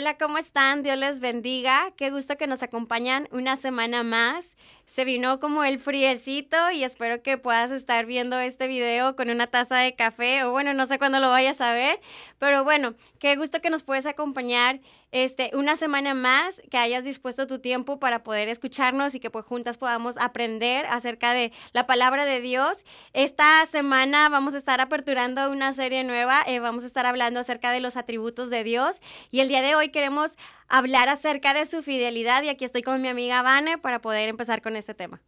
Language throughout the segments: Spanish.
Hola, ¿cómo están? Dios les bendiga. Qué gusto que nos acompañan una semana más. Se vino como el friecito y espero que puedas estar viendo este video con una taza de café o bueno, no sé cuándo lo vayas a ver, pero bueno, qué gusto que nos puedes acompañar una semana más, que hayas dispuesto tu tiempo para poder escucharnos y que pues juntas podamos aprender acerca de la palabra de Dios. Esta semana vamos a estar aperturando una serie nueva, vamos a estar hablando acerca de los atributos de Dios y el día de hoy queremos hablar acerca de su fidelidad y aquí estoy con mi amiga Vane para poder empezar con este tema.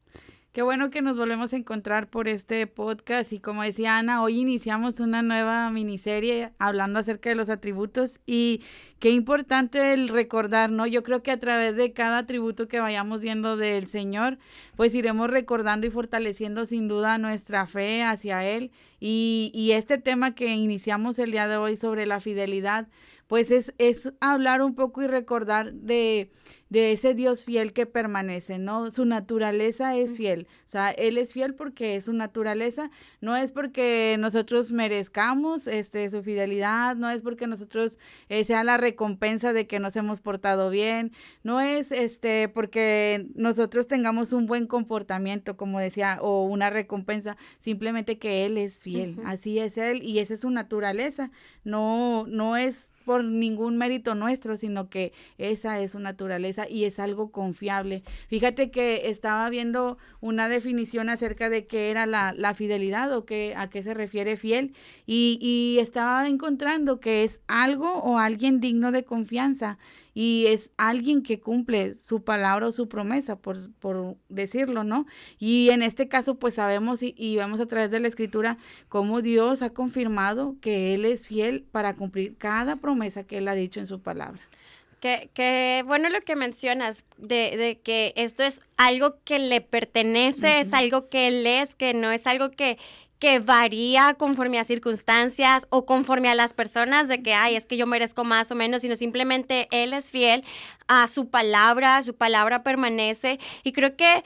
Qué bueno que nos volvemos a encontrar por este podcast y como decía Ana, hoy iniciamos una nueva miniserie hablando acerca de los atributos y qué importante el recordar, ¿no? Yo creo que a través de cada atributo que vayamos viendo del Señor, pues iremos recordando y fortaleciendo sin duda nuestra fe hacia Él y este tema que iniciamos el día de hoy sobre la fidelidad, pues es hablar un poco y recordar de ese Dios fiel que permanece, ¿no? Su naturaleza es fiel, o sea, Él es fiel porque es su naturaleza, no es porque nosotros merezcamos su fidelidad, no es porque nosotros sea la recompensa de que nos hemos portado bien, no es porque nosotros tengamos un buen comportamiento, como decía, o una recompensa, simplemente que Él es fiel, así es Él y esa es su naturaleza, no es por ningún mérito nuestro, sino que esa es su naturaleza y es algo confiable. Fíjate que estaba viendo una definición acerca de qué era la fidelidad o a qué se refiere fiel y estaba encontrando que es algo o alguien digno de confianza y es alguien que cumple su palabra o su promesa, por decirlo, ¿no? Y en este caso, pues sabemos y vemos a través de la Escritura cómo Dios ha confirmado que Él es fiel para cumplir cada promesa que Él ha dicho en su palabra. Qué bueno lo que mencionas, de que esto es algo que le pertenece, es algo que Él es, que no es algo que varía conforme a circunstancias o conforme a las personas, de que, ay, es que yo merezco más o menos, sino simplemente Él es fiel a su palabra permanece. Y creo que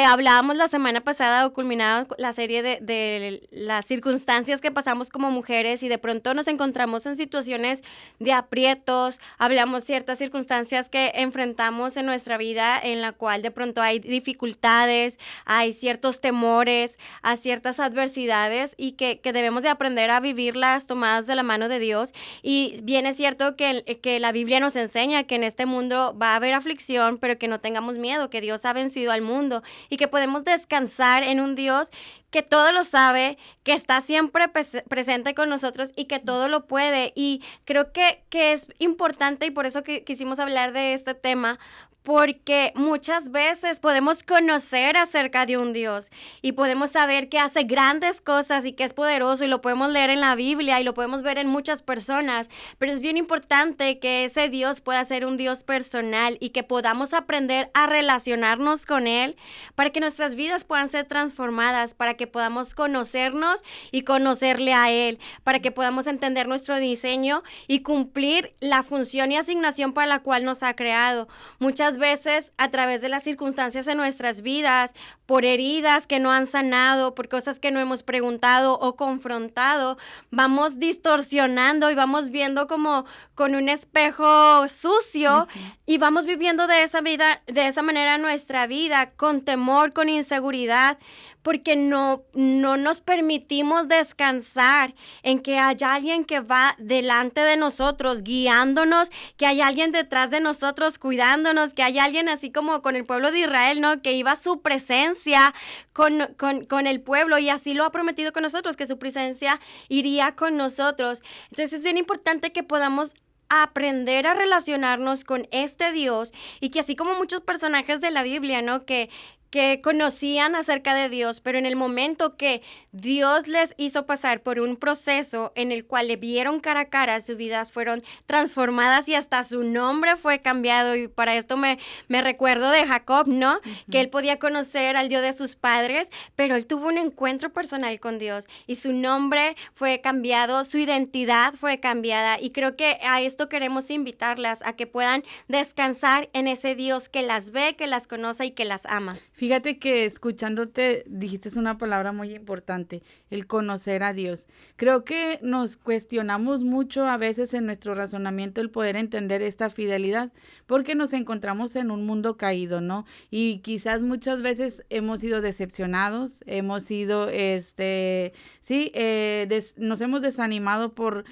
hablábamos la semana pasada o culminado la serie de las circunstancias que pasamos como mujeres y de pronto nos encontramos en situaciones de aprietos, hablamos ciertas circunstancias que enfrentamos en nuestra vida en la cual de pronto hay dificultades, hay ciertos temores, hay ciertas adversidades y que debemos de aprender a vivirlas tomadas de la mano de Dios. Y bien es cierto que la Biblia nos enseña que en este mundo va a haber aflicción, pero que no tengamos miedo, que Dios ha vencido al mundo y que podemos descansar en un Dios que todo lo sabe, que está siempre presente con nosotros y que todo lo puede. Y creo que es importante y por eso que quisimos hablar de este tema, porque muchas veces podemos conocer acerca de un Dios y podemos saber que hace grandes cosas y que es poderoso y lo podemos leer en la Biblia y lo podemos ver en muchas personas, pero es bien importante que ese Dios pueda ser un Dios personal y que podamos aprender a relacionarnos con Él para que nuestras vidas puedan ser transformadas, para que podamos conocernos y conocerle a Él, para que podamos entender nuestro diseño y cumplir la función y asignación para la cual nos ha creado. Muchas veces a través de las circunstancias en nuestras vidas, por heridas que no han sanado, por cosas que no hemos preguntado o confrontado, vamos distorsionando y vamos viendo como con un espejo sucio y vamos viviendo de esa manera nuestra vida, con temor, con inseguridad, porque no nos permitimos descansar en que haya alguien que va delante de nosotros, guiándonos, que hay alguien detrás de nosotros, cuidándonos, que hay alguien así como con el pueblo de Israel, ¿no? Que iba a su presencia con el pueblo y así lo ha prometido con nosotros, que su presencia iría con nosotros. Entonces es bien importante que podamos aprender a relacionarnos con este Dios y que así como muchos personajes de la Biblia, ¿no? Que conocían acerca de Dios, pero en el momento que Dios les hizo pasar por un proceso en el cual le vieron cara a cara, sus vidas fueron transformadas y hasta su nombre fue cambiado. Y para esto me recuerdo de Jacob, ¿no? Que él podía conocer al Dios de sus padres, pero él tuvo un encuentro personal con Dios y su nombre fue cambiado, su identidad fue cambiada. Y creo que a esto queremos invitarlas, a que puedan descansar en ese Dios que las ve, que las conoce y que las ama. Fíjate que escuchándote dijiste una palabra muy importante, el conocer a Dios. Creo que nos cuestionamos mucho a veces en nuestro razonamiento el poder entender esta fidelidad, porque nos encontramos en un mundo caído, ¿no? Y quizás muchas veces hemos sido decepcionados, hemos sido, nos hemos desanimado por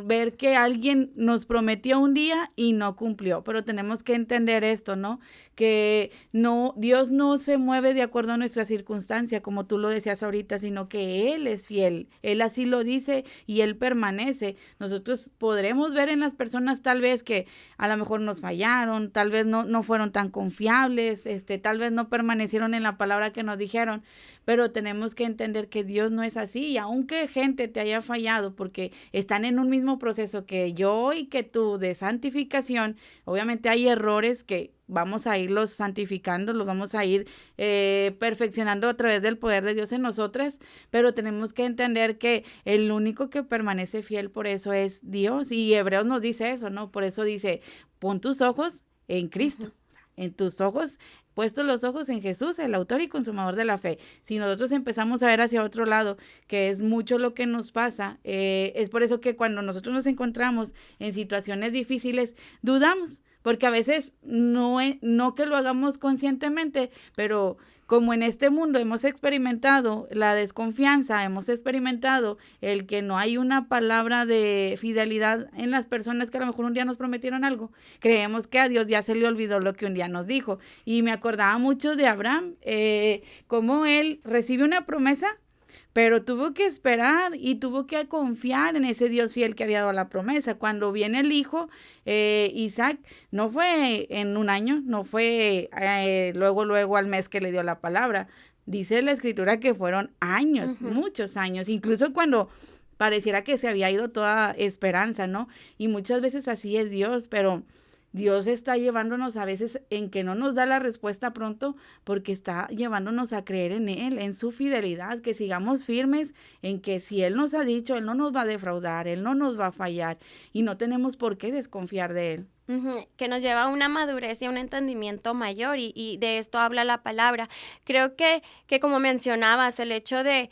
ver que alguien nos prometió un día y no cumplió, pero tenemos que entender esto, ¿no? Que no, Dios no se mueve de acuerdo a nuestra circunstancia, como tú lo decías ahorita, sino que Él es fiel, Él así lo dice y Él permanece. Nosotros podremos ver en las personas tal vez que a lo mejor nos fallaron, tal vez no fueron tan confiables, tal vez no permanecieron en la palabra que nos dijeron, pero tenemos que entender que Dios no es así, y aunque gente te haya fallado porque están en un mismo proceso que yo y que tú de santificación, obviamente hay errores que vamos a irlos santificando, los vamos a ir perfeccionando a través del poder de Dios en nosotras, pero tenemos que entender que el único que permanece fiel por eso es Dios, y Hebreos nos dice eso, ¿no? Por eso dice, pon tus ojos en Cristo, en tus ojos, puestos los ojos en Jesús, el autor y consumador de la fe. Si nosotros empezamos a ver hacia otro lado, que es mucho lo que nos pasa, es por eso que cuando nosotros nos encontramos en situaciones difíciles, dudamos, porque a veces no que lo hagamos conscientemente, pero como en este mundo hemos experimentado la desconfianza, hemos experimentado el que no hay una palabra de fidelidad en las personas que a lo mejor un día nos prometieron algo, creemos que a Dios ya se le olvidó lo que un día nos dijo. Y me acordaba mucho de Abraham, cómo él recibe una promesa, pero tuvo que esperar y tuvo que confiar en ese Dios fiel que había dado la promesa. Cuando viene el hijo, Isaac, no fue en un año, no fue luego al mes que le dio la palabra. Dice la escritura que fueron años, muchos años, incluso cuando pareciera que se había ido toda esperanza, ¿no? Y muchas veces así es Dios, pero Dios está llevándonos a veces en que no nos da la respuesta pronto, porque está llevándonos a creer en Él, en su fidelidad, que sigamos firmes en que si Él nos ha dicho, Él no nos va a defraudar, Él no nos va a fallar, y no tenemos por qué desconfiar de Él. Que nos lleva a una madurez y a un entendimiento mayor, y de esto habla la palabra. Creo que como mencionabas, el hecho de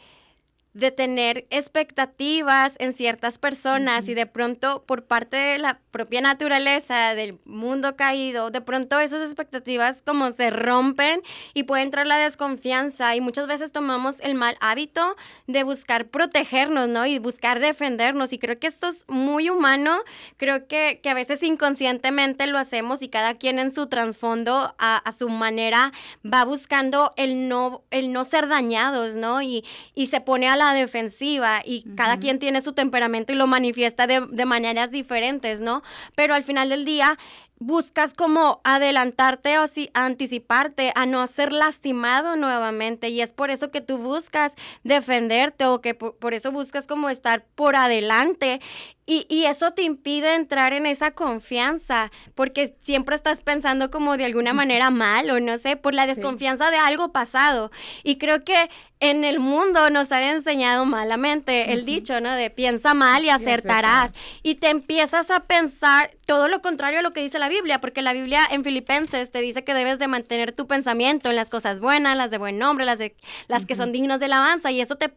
tener expectativas en ciertas personas y de pronto por parte de la propia naturaleza del mundo caído, de pronto esas expectativas como se rompen y puede entrar la desconfianza, y muchas veces tomamos el mal hábito de buscar protegernos, ¿no? Y buscar defendernos, y creo que esto es muy humano. Creo que a veces inconscientemente lo hacemos, y cada quien en su trasfondo a su manera va buscando el no ser dañados, ¿no? Y se pone a la defensiva, y cada quien tiene su temperamento y lo manifiesta de maneras diferentes, ¿no? Pero al final del día buscas como adelantarte o anticiparte a no ser lastimado nuevamente, y es por eso que tú buscas defenderte, o que por eso buscas como estar por adelante. Y eso te impide entrar en esa confianza, porque siempre estás pensando como de alguna manera mal, o no sé, por la desconfianza de algo pasado. Y creo que en el mundo nos han enseñado malamente el dicho, ¿no? De piensa mal y acertarás. Y te empiezas a pensar todo lo contrario a lo que dice la Biblia, porque la Biblia en Filipenses te dice que debes de mantener tu pensamiento en las cosas buenas, las de buen nombre, las que son dignos de alabanza, y eso te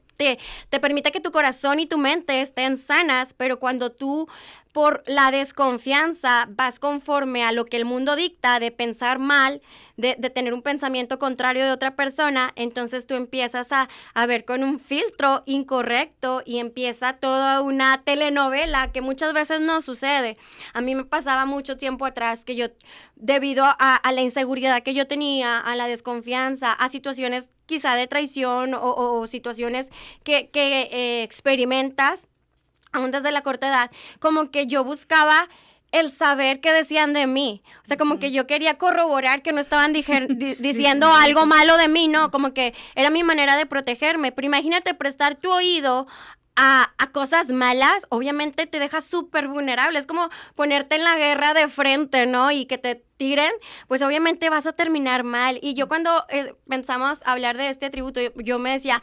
permite que tu corazón y tu mente estén sanas. Pero cuando tú, por la desconfianza, vas conforme a lo que el mundo dicta, de pensar mal, de tener un pensamiento contrario de otra persona, entonces tú empiezas a ver con un filtro incorrecto, y empieza toda una telenovela que muchas veces no sucede. A mí me pasaba mucho tiempo atrás que yo, debido a la inseguridad que yo tenía, a la desconfianza, a situaciones quizá de traición o situaciones que experimentas aún desde la corta edad, como que yo buscaba el saber qué decían de mí. O sea, como que yo quería corroborar que no estaban diciendo algo malo de mí, ¿no? Como que era mi manera de protegerme. Pero imagínate prestar tu oído a cosas malas, obviamente te deja súper vulnerable. Es como ponerte en la guerra de frente, ¿no? Y que te tiren, pues obviamente vas a terminar mal. Y yo cuando pensamos hablar de este atributo, yo me decía,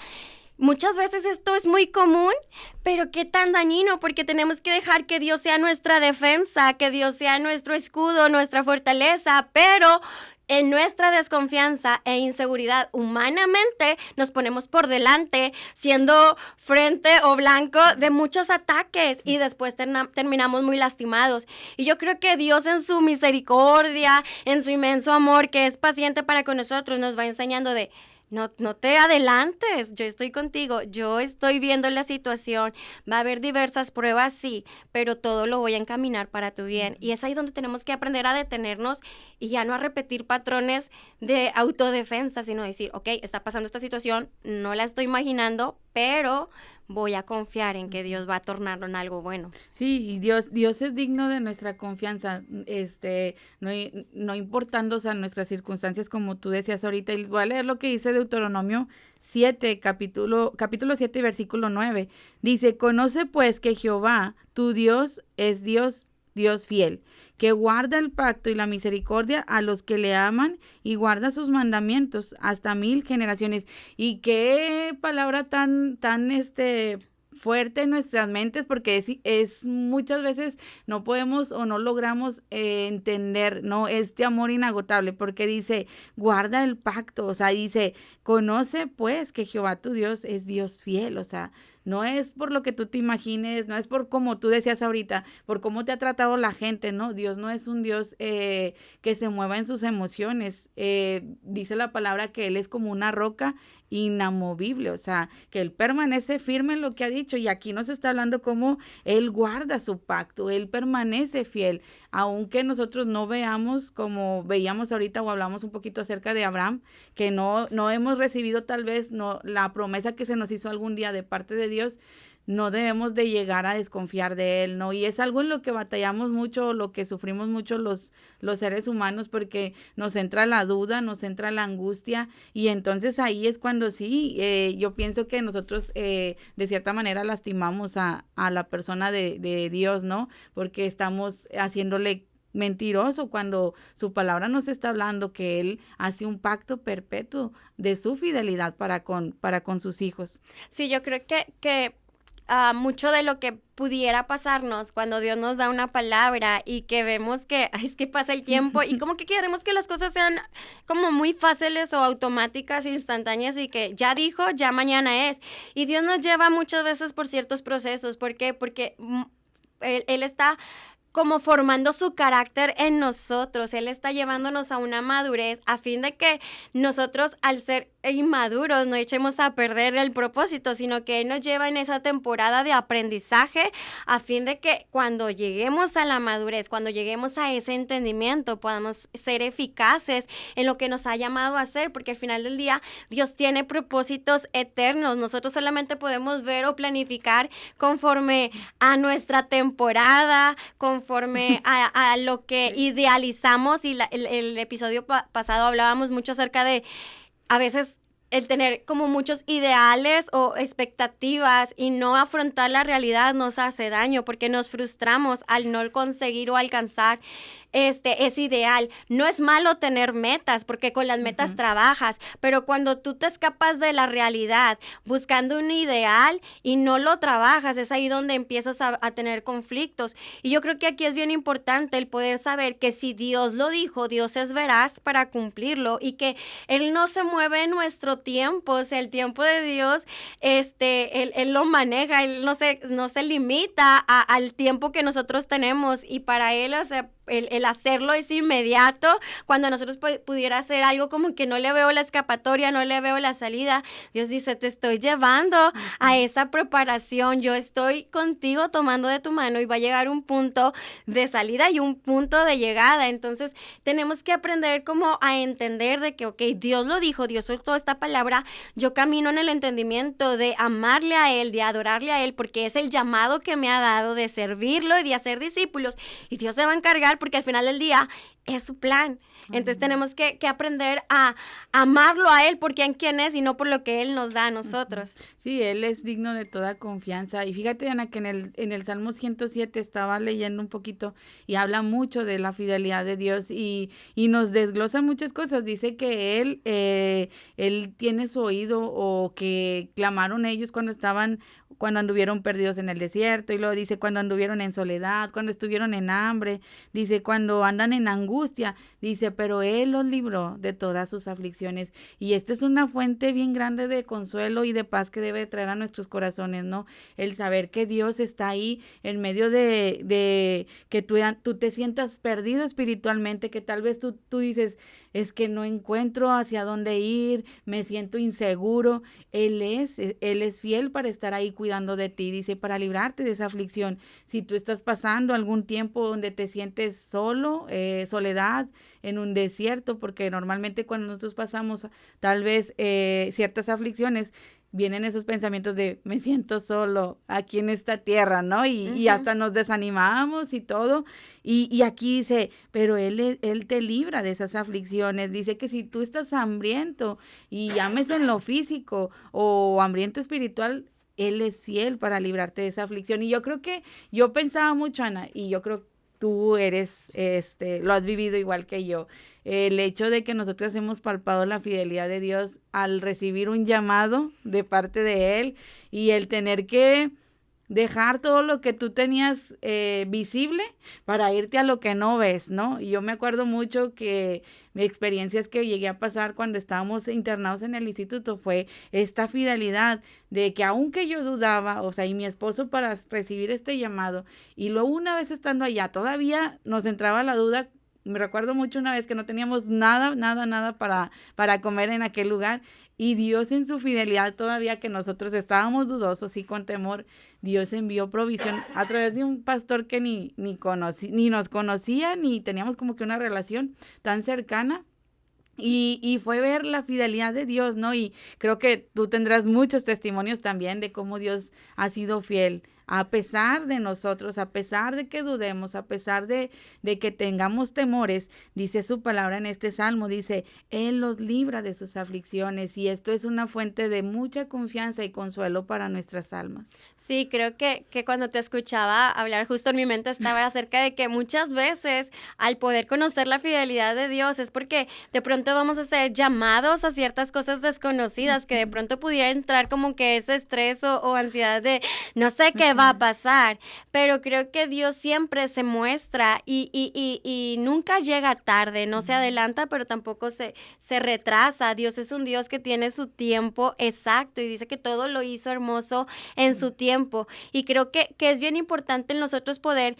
muchas veces esto es muy común, pero qué tan dañino, porque tenemos que dejar que Dios sea nuestra defensa, que Dios sea nuestro escudo, nuestra fortaleza, pero en nuestra desconfianza e inseguridad humanamente nos ponemos por delante, siendo frente o blanco de muchos ataques y después terminamos muy lastimados. Y yo creo que Dios en su misericordia, en su inmenso amor, que es paciente para con nosotros, nos va enseñando de no te adelantes, yo estoy contigo, yo estoy viendo la situación, va a haber diversas pruebas, sí, pero todo lo voy a encaminar para tu bien. Y es ahí donde tenemos que aprender a detenernos y ya no a repetir patrones de autodefensa, sino decir, ok, está pasando esta situación, no la estoy imaginando, pero voy a confiar en que Dios va a tornarlo en algo bueno. Sí, y Dios es digno de nuestra confianza, no importando, o sea, nuestras circunstancias, como tú decías ahorita, y voy a leer lo que dice Deuteronomio 7, capítulo 7, versículo 9. Dice, conoce pues que Jehová, tu Dios, es Dios fiel, que guarda el pacto y la misericordia a los que le aman y guarda sus mandamientos hasta 1000 generaciones. Y qué palabra tan fuerte en nuestras mentes, porque es muchas veces no podemos o no logramos entender, ¿no? Este amor inagotable, porque dice, guarda el pacto, o sea, dice, conoce pues que Jehová tu Dios es Dios fiel, o sea, no es por lo que tú te imagines, no es por como tú decías ahorita, por cómo te ha tratado la gente, ¿no? Dios no es un Dios que se mueva en sus emociones. Dice la palabra que Él es como una roca inamovible, o sea, que Él permanece firme en lo que ha dicho, y aquí nos está hablando cómo Él guarda su pacto, Él permanece fiel, aunque nosotros no veamos como veíamos ahorita o hablamos un poquito acerca de Abraham, que no hemos recibido tal vez la promesa que se nos hizo algún día de parte de Dios. No debemos de llegar a desconfiar de Él, ¿no? Y es algo en lo que batallamos mucho, lo que sufrimos mucho los seres humanos, porque nos entra la duda, nos entra la angustia, y entonces ahí es cuando sí, yo pienso que nosotros de cierta manera lastimamos a la persona de Dios, ¿no? Porque estamos haciéndole mentiroso cuando su palabra nos está hablando que Él hace un pacto perpetuo de su fidelidad para con sus hijos. Sí, yo creo que mucho de lo que pudiera pasarnos cuando Dios nos da una palabra y que vemos que es que pasa el tiempo y como que queremos que las cosas sean como muy fáciles o automáticas, instantáneas, y que ya dijo, ya mañana es. Y Dios nos lleva muchas veces por ciertos procesos. ¿Por qué? Porque Él está como formando su carácter en nosotros. Él está llevándonos a una madurez a fin de que nosotros, al ser inmaduros, no echemos a perder el propósito, sino que Él nos lleva en esa temporada de aprendizaje a fin de que cuando lleguemos a la madurez, cuando lleguemos a ese entendimiento, podamos ser eficaces en lo que nos ha llamado a hacer, porque al final del día Dios tiene propósitos eternos. Nosotros solamente podemos ver o planificar conforme a nuestra temporada, conforme a lo que idealizamos. Y el episodio pasado hablábamos mucho acerca de a veces el tener como muchos ideales o expectativas y no afrontar la realidad nos hace daño, porque nos frustramos al no conseguir o alcanzar ese ideal. No es malo tener metas, porque con las metas trabajas, pero cuando tú te escapas de la realidad buscando un ideal y no lo trabajas, es ahí donde empiezas a tener conflictos. Y yo creo que aquí es bien importante el poder saber que si Dios lo dijo, Dios es veraz para cumplirlo, y que Él no se mueve en nuestro tiempo. O sea, el tiempo de Dios, Él lo maneja, Él no se limita al tiempo que nosotros tenemos, y para Él, o sea, el hacerlo es inmediato. Cuando nosotros pudiera hacer algo como que no le veo la escapatoria, no le veo la salida, Dios dice, te estoy llevando a esa preparación, yo estoy contigo tomando de tu mano, y va a llegar un punto de salida y un punto de llegada. Entonces tenemos que aprender como a entender de que, ok, Dios lo dijo, Dios soltó esta palabra, yo camino en el entendimiento de amarle a Él, de adorarle a Él, porque es el llamado que me ha dado de servirlo y de hacer discípulos, y Dios se va a encargar, porque al final del día es su plan. Entonces tenemos que aprender a amarlo a Él por quién es, y no por lo que Él nos da a nosotros. Sí, Él es digno de toda confianza. Y fíjate, Ana, que en el Salmo 107 estaba leyendo un poquito y habla mucho de la fidelidad de Dios y nos desglosa muchas cosas. Dice que Él tiene su oído, o que clamaron ellos cuando anduvieron perdidos en el desierto, y luego dice cuando anduvieron en soledad, cuando estuvieron en hambre, dice cuando andan en angustia, dice dice, pero Él los libró de todas sus aflicciones. Y esta es una fuente bien grande de consuelo y de paz que debe traer a nuestros corazones, ¿no? El saber que Dios está ahí en medio de que tú te sientas perdido espiritualmente, que tal vez tú dices, es que no encuentro hacia dónde ir, me siento inseguro. Él es fiel para estar ahí cuidando de ti, dice, para librarte de esa aflicción. Si tú estás pasando algún tiempo donde te sientes solo, soledad, en un desierto, porque normalmente cuando nosotros pasamos tal vez ciertas aflicciones, vienen esos pensamientos de me siento solo aquí en esta tierra, ¿no? Y hasta nos desanimamos y todo. Y aquí dice, pero él te libra de esas aflicciones. Dice que si tú estás hambriento y llames en lo físico o hambriento espiritual, Él es fiel para librarte de esa aflicción. Y yo creo que, yo pensaba mucho, Ana, y yo creo que tú lo has vivido igual que yo. El hecho de que nosotros hemos palpado la fidelidad de Dios al recibir un llamado de parte de Él y el tener que dejar todo lo que tú tenías visible para irte a lo que no ves, ¿no? Y yo me acuerdo mucho que mi experiencia es que llegué a pasar cuando estábamos internados en el instituto fue esta fidelidad de que aunque yo dudaba, o sea, y mi esposo para recibir este llamado, y luego una vez estando allá, todavía nos entraba la duda. Me recuerdo mucho una vez que no teníamos nada para comer en aquel lugar y Dios en su fidelidad todavía que nosotros estábamos dudosos y con temor, Dios envió provisión a través de un pastor que ni nos conocía, ni teníamos como que una relación tan cercana. Y fue ver la fidelidad de Dios, ¿no? Y creo que tú tendrás muchos testimonios también de cómo Dios ha sido fiel. A pesar de nosotros, a pesar de que dudemos, a pesar de que tengamos temores, dice su palabra en este salmo, dice, Él los libra de sus aflicciones y esto es una fuente de mucha confianza y consuelo para nuestras almas. Sí, creo que cuando te escuchaba hablar, justo en mi mente estaba acerca de que muchas veces al poder conocer la fidelidad de Dios es porque de pronto vamos a ser llamados a ciertas cosas desconocidas que de pronto pudiera entrar como que ese estrés o ansiedad de no sé qué va a pasar, pero creo que Dios siempre se muestra y nunca llega tarde, no se adelanta, pero tampoco se retrasa. Dios es un Dios que tiene su tiempo exacto y dice que todo lo hizo hermoso en su tiempo. Y creo que es bien importante en nosotros poder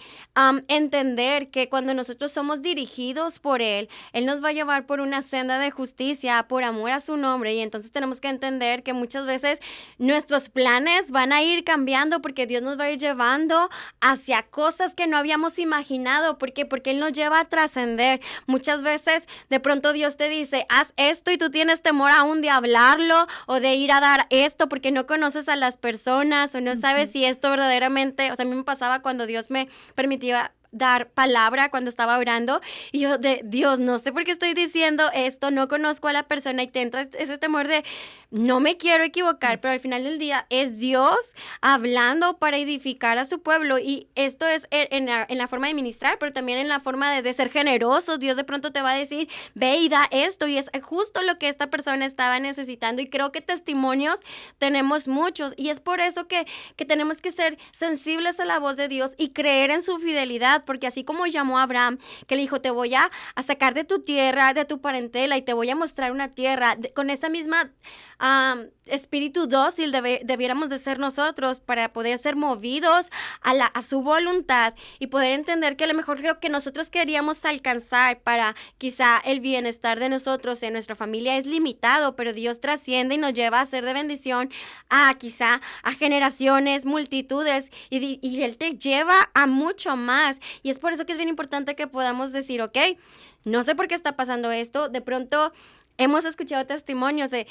entender que cuando nosotros somos dirigidos por Él nos va a llevar por una senda de justicia, por amor a su nombre, y entonces tenemos que entender que muchas veces nuestros planes van a ir cambiando porque Dios nos va a ir llevando hacia cosas que no habíamos imaginado. ¿Por qué? Porque Él nos lleva a trascender. Muchas veces de pronto Dios te dice, haz esto y tú tienes temor aún de hablarlo o de ir a dar esto porque no conoces a las personas o no sabes si esto verdaderamente, o sea, a mí me pasaba cuando Dios me permitía dar palabra cuando estaba orando y yo de Dios, no sé por qué estoy diciendo esto, no conozco a la persona y te entra ese temor de no me quiero equivocar, pero al final del día es Dios hablando para edificar a su pueblo y esto es en la forma de ministrar, pero también en la forma de ser generoso. Dios de pronto te va a decir, ve y da esto y es justo lo que esta persona estaba necesitando y creo que testimonios tenemos muchos y es por eso que tenemos que ser sensibles a la voz de Dios y creer en su fidelidad, porque así como llamó a Abraham, que le dijo, te voy a sacar de tu tierra, de tu parentela y te voy a mostrar una tierra, con esa misma espíritu dócil debiéramos de ser nosotros para poder ser movidos a su voluntad y poder entender que a lo mejor lo que nosotros queríamos alcanzar para quizá el bienestar de nosotros en nuestra familia es limitado, pero Dios trasciende y nos lleva a ser de bendición quizá a generaciones, multitudes y Él te lleva a mucho más y es por eso que es bien importante que podamos decir, ok, no sé por qué está pasando esto, de pronto hemos escuchado testimonios de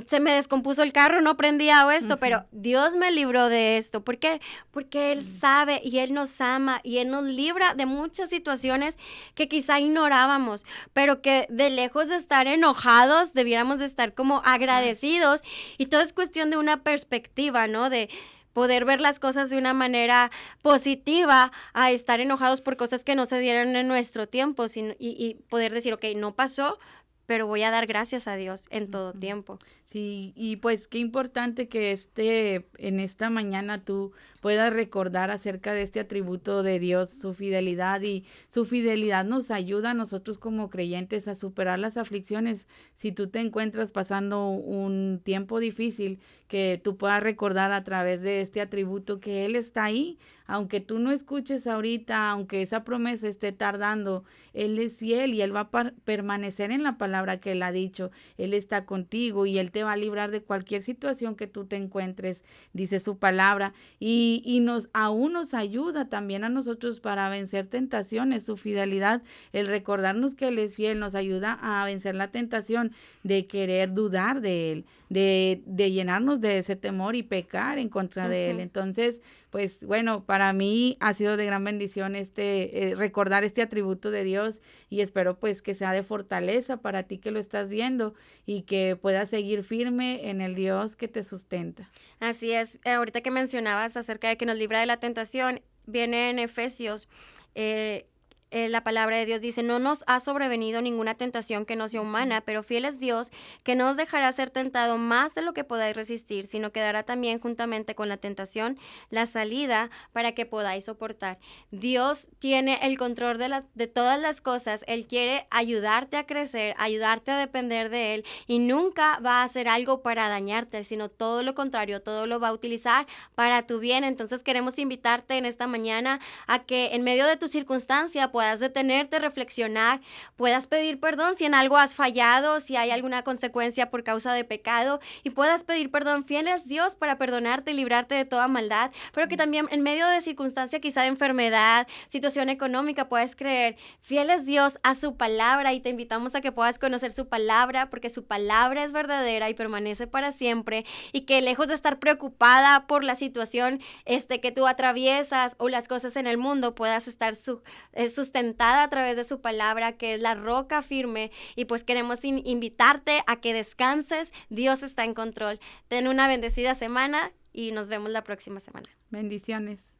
se me descompuso el carro, no prendía o esto, pero Dios me libró de esto. ¿Por qué? Porque Él sabe y Él nos ama y Él nos libra de muchas situaciones que quizá ignorábamos, pero que de lejos de estar enojados, debiéramos de estar como agradecidos y todo es cuestión de una perspectiva, ¿no? De poder ver las cosas de una manera positiva a estar enojados por cosas que no se dieron en nuestro tiempo y poder decir, ok, no pasó, pero voy a dar gracias a Dios en todo tiempo. Sí, y pues qué importante que en esta mañana tú puedas recordar acerca de este atributo de Dios, su fidelidad, y su fidelidad nos ayuda a nosotros como creyentes a superar las aflicciones. Si tú te encuentras pasando un tiempo difícil, que tú puedas recordar a través de este atributo que Él está ahí, aunque tú no escuches ahorita, aunque esa promesa esté tardando, Él es fiel y Él va a permanecer en la palabra que Él ha dicho. Él está contigo y Él te va a librar de cualquier situación que tú te encuentres, dice su palabra, y aún nos ayuda también a nosotros para vencer tentaciones. Su fidelidad, el recordarnos que Él es fiel, nos ayuda a vencer la tentación de querer dudar de Él, de llenarnos de ese temor y pecar en contra de Él. Entonces, pues bueno, para mí ha sido de gran bendición recordar este atributo de Dios, y espero pues que sea de fortaleza para ti que lo estás viendo y que puedas seguir firme en el Dios que te sustenta. Así es, ahorita que mencionabas acerca de que nos libra de la tentación, viene en Efesios, la palabra de Dios dice, no nos ha sobrevenido ninguna tentación que no sea humana, pero fiel es Dios, que no os dejará ser tentado más de lo que podáis resistir, sino que dará también juntamente con la tentación la salida para que podáis soportar. Dios tiene el control de todas las cosas. Él quiere ayudarte a crecer, ayudarte a depender de Él, y nunca va a hacer algo para dañarte, sino todo lo contrario, todo lo va a utilizar para tu bien. Entonces queremos invitarte en esta mañana a que en medio de tu circunstancia puedas detenerte, reflexionar, puedas pedir perdón si en algo has fallado, si hay alguna consecuencia por causa de pecado, y puedas pedir perdón. Fiel es Dios para perdonarte y librarte de toda maldad, pero que también en medio de circunstancia quizá de enfermedad, situación económica, puedes creer. Fiel es Dios a su palabra, y te invitamos a que puedas conocer su palabra, porque su palabra es verdadera y permanece para siempre, y que lejos de estar preocupada por la situación que tú atraviesas o las cosas en el mundo, puedas estar sustentada a través de su palabra, que es la roca firme. Y pues queremos invitarte a que descanses. Dios está en control. Ten una bendecida semana y nos vemos la próxima semana. Bendiciones.